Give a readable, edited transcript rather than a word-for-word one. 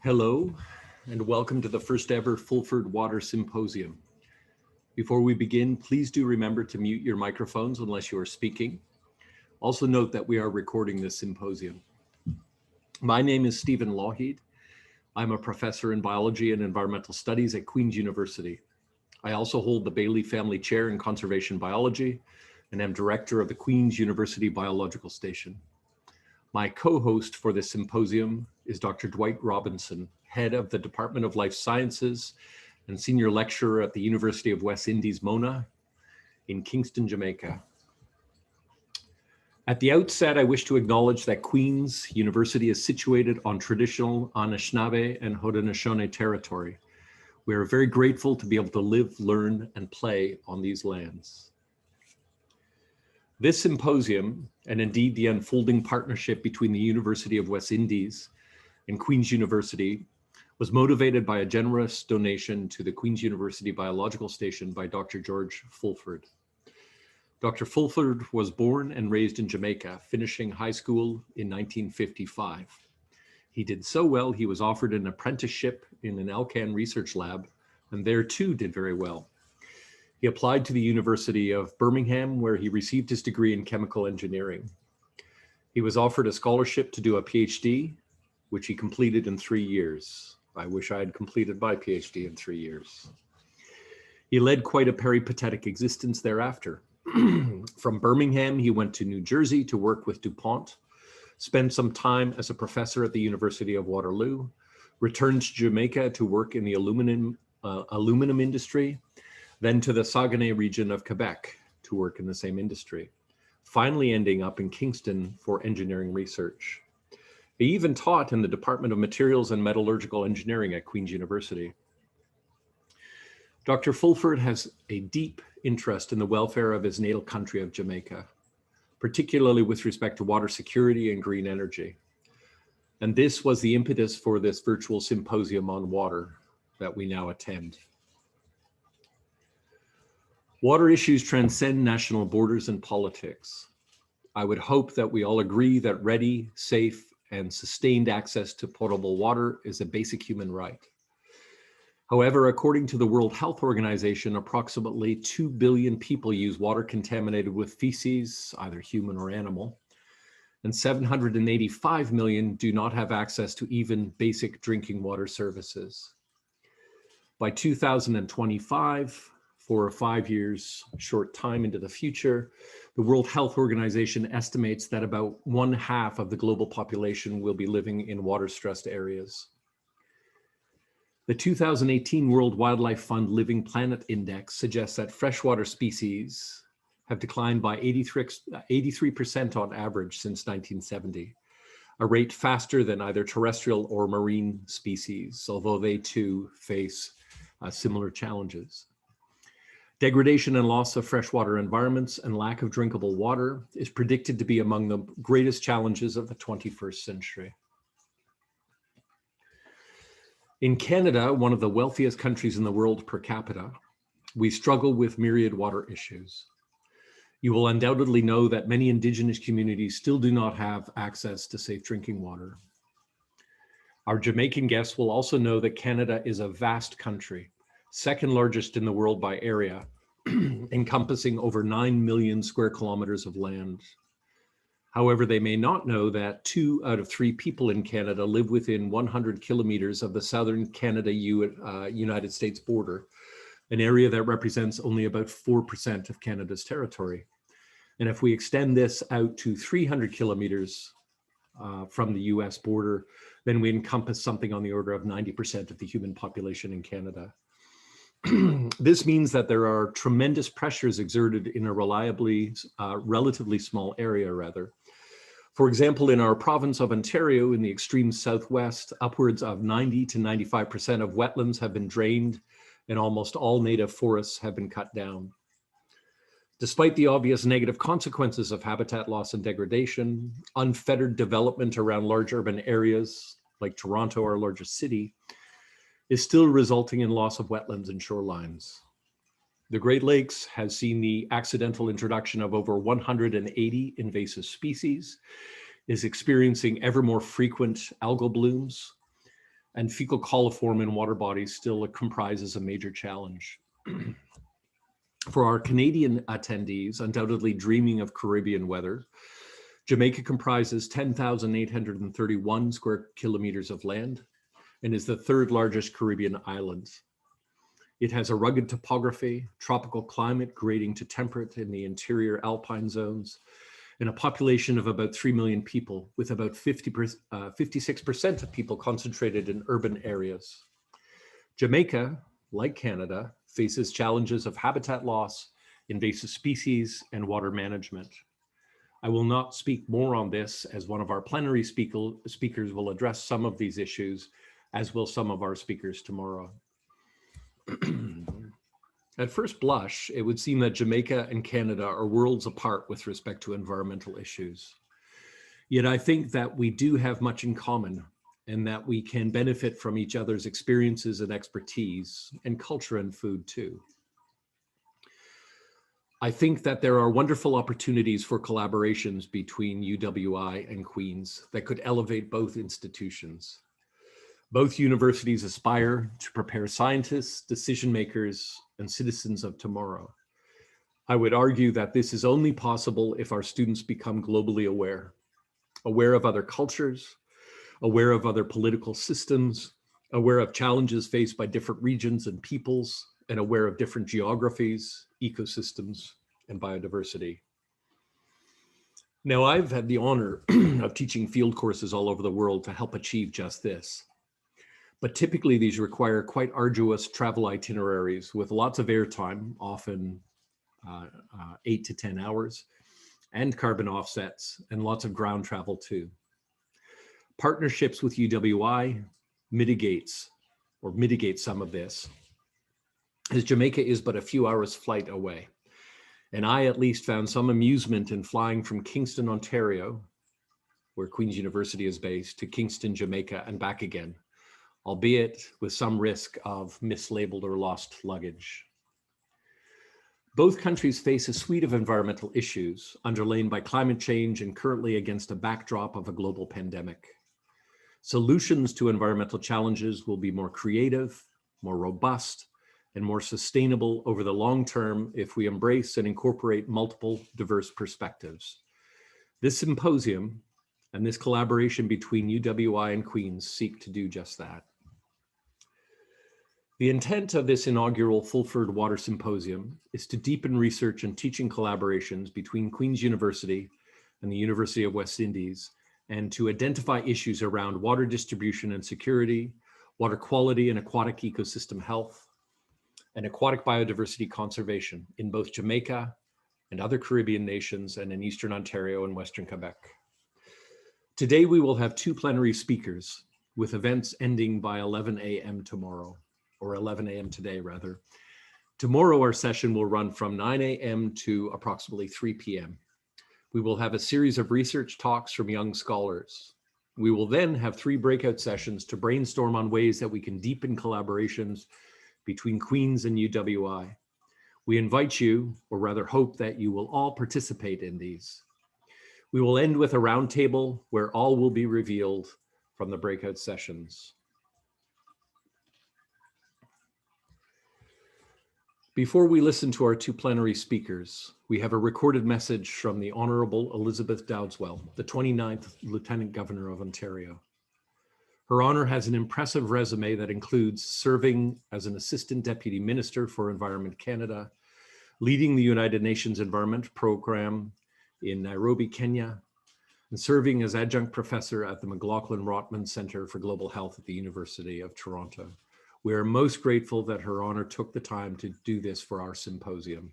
Hello, and welcome to the first ever Fulford Water Symposium. Before we begin, please do remember to mute your microphones unless you are speaking. Also note that we are recording this symposium. My name is Stephen Lougheed. I'm a professor in biology and environmental studies at Queen's University. I also hold the Bailey Family Chair in Conservation Biology and am director of the Queen's University Biological Station. My co-host for this symposium is Dr. Dwight Robinson, head of the Department of Life Sciences and senior lecturer at the University of West Indies, Mona, in Kingston, Jamaica. At the outset, I wish to acknowledge that Queen's University is situated on traditional Anishinaabe and Haudenosaunee territory. We are very grateful to be able to live, learn, and play on these lands. This symposium, and indeed the unfolding partnership between the University of West Indies and Queen's University, was motivated by a generous donation to the Queen's University Biological Station by Dr. George Fulford. Dr. Fulford was born and raised in Jamaica, finishing high school in 1955. He did so well, he was offered an apprenticeship in an Alcan research lab, and there too did very well. He applied to the University of Birmingham, where he received his degree in chemical engineering. He was offered a scholarship to do a PhD, which he completed in 3 years. I wish I had completed my PhD in 3 years. He led quite a peripatetic existence thereafter. From Birmingham, he went to New Jersey to work with DuPont, spent some time as a professor at the University of Waterloo, returned to Jamaica to work in the aluminum industry, then to the Saguenay region of Quebec to work in the same industry, finally ending up in Kingston for engineering research. He even taught in the Department of Materials and Metallurgical Engineering at Queen's University. Dr. Fulford has a deep interest in the welfare of his natal country of Jamaica, particularly with respect to water security and green energy. And this was the impetus for this virtual symposium on water that we now attend. Water issues transcend national borders and politics. I would hope that we all agree that ready, safe, and sustained access to potable water is a basic human right. However, according to the World Health Organization, approximately 2 billion people use water contaminated with feces, either human or animal, and 785 million do not have access to even basic drinking water services. By 2025, 4 or 5 years, short time into the future, the World Health Organization estimates that about 1/2 of the global population will be living in water-stressed areas. The 2018 World Wildlife Fund Living Planet Index suggests that freshwater species have declined by 83% on average since 1970, a rate faster than either terrestrial or marine species, although they too face similar challenges. Degradation and loss of freshwater environments and lack of drinkable water is predicted to be among the greatest challenges of the 21st century. In Canada, one of the wealthiest countries in the world per capita, we struggle with myriad water issues. You will undoubtedly know that many Indigenous communities still do not have access to safe drinking water. Our Jamaican guests will also know that Canada is a vast country, second largest in the world by area, encompassing over 9 million square kilometers of land. However, they may not know that 2 out of 3 people in Canada live within 100 kilometers of the southern Canada-United States border, an area that represents only about 4% of Canada's territory. And if we extend this out to 300 kilometers from the US border, then we encompass something on the order of 90% of the human population in Canada. This means that there are tremendous pressures exerted in a relatively small area, For example, in our province of Ontario, in the extreme southwest, upwards of 90 to 95% of wetlands have been drained and almost all native forests have been cut down. Despite the obvious negative consequences of habitat loss and degradation, unfettered development around large urban areas like Toronto, our largest city, is still resulting in loss of wetlands and shorelines. The Great Lakes has seen the accidental introduction of over 180 invasive species, is experiencing ever more frequent algal blooms, and fecal coliform in water bodies still comprises a major challenge. For our Canadian attendees, undoubtedly dreaming of Caribbean weather, Jamaica comprises 10,831 square kilometers of land and is the third largest Caribbean island. It has a rugged topography, tropical climate grading to temperate in the interior alpine zones, and a population of about 3 million people, with about 56% of people concentrated in urban areas. Jamaica, like Canada, faces challenges of habitat loss, invasive species, and water management. I will not speak more on this, as one of our plenary speakers will address some of these issues, as will some of our speakers tomorrow. At first blush, it would seem that Jamaica and Canada are worlds apart with respect to environmental issues. Yet I think that we do have much in common, and that we can benefit from each other's experiences and expertise, and culture and food too. I think that there are wonderful opportunities for collaborations between UWI and Queen's that could elevate both institutions. Both universities aspire to prepare scientists, decision makers, and citizens of tomorrow. I would argue that this is only possible if our students become globally aware of other cultures, aware of other political systems, aware of challenges faced by different regions and peoples, and aware of different geographies, ecosystems, and biodiversity. Now, I've had the honor of teaching field courses all over the world to help achieve just this. But typically these require quite arduous travel itineraries with lots of airtime, often 8 to 10 hours, and carbon offsets, and lots of ground travel too. Partnerships with UWI mitigate some of this, as Jamaica is but a few hours flight away. And I at least found some amusement in flying from Kingston, Ontario, where Queen's University is based, to Kingston, Jamaica, and back again, albeit with some risk of mislabeled or lost luggage. Both countries face a suite of environmental issues underlain by climate change and currently against a backdrop of a global pandemic. Solutions to environmental challenges will be more creative, more robust, and more sustainable over the long term if we embrace and incorporate multiple diverse perspectives. This symposium and this collaboration between UWI and Queen's seek to do just that. The intent of this inaugural Fulford Water Symposium is to deepen research and teaching collaborations between Queen's University and the University of West Indies, and to identify issues around water distribution and security, water quality and aquatic ecosystem health, and aquatic biodiversity conservation in both Jamaica and other Caribbean nations, and in Eastern Ontario and Western Quebec. Today, we will have 2 plenary speakers, with events ending by 11 a.m. tomorrow, or 11 a.m. today, rather. Tomorrow, our session will run from 9 a.m. to approximately 3 p.m. We will have a series of research talks from young scholars. We will then have 3 breakout sessions to brainstorm on ways that we can deepen collaborations between Queen's and UWI. We invite you, or rather hope that you will all participate in these. We will end with a roundtable where all will be revealed from the breakout sessions. Before we listen to our 2 plenary speakers, we have a recorded message from the Honorable Elizabeth Dowdeswell, the 29th Lieutenant Governor of Ontario. Her honor has an impressive resume that includes serving as an Assistant Deputy Minister for Environment Canada, leading the United Nations Environment Program in Nairobi, Kenya, and serving as Adjunct Professor at the McLaughlin-Rotman Center for Global Health at the University of Toronto. We are most grateful that Her Honor took the time to do this for our symposium.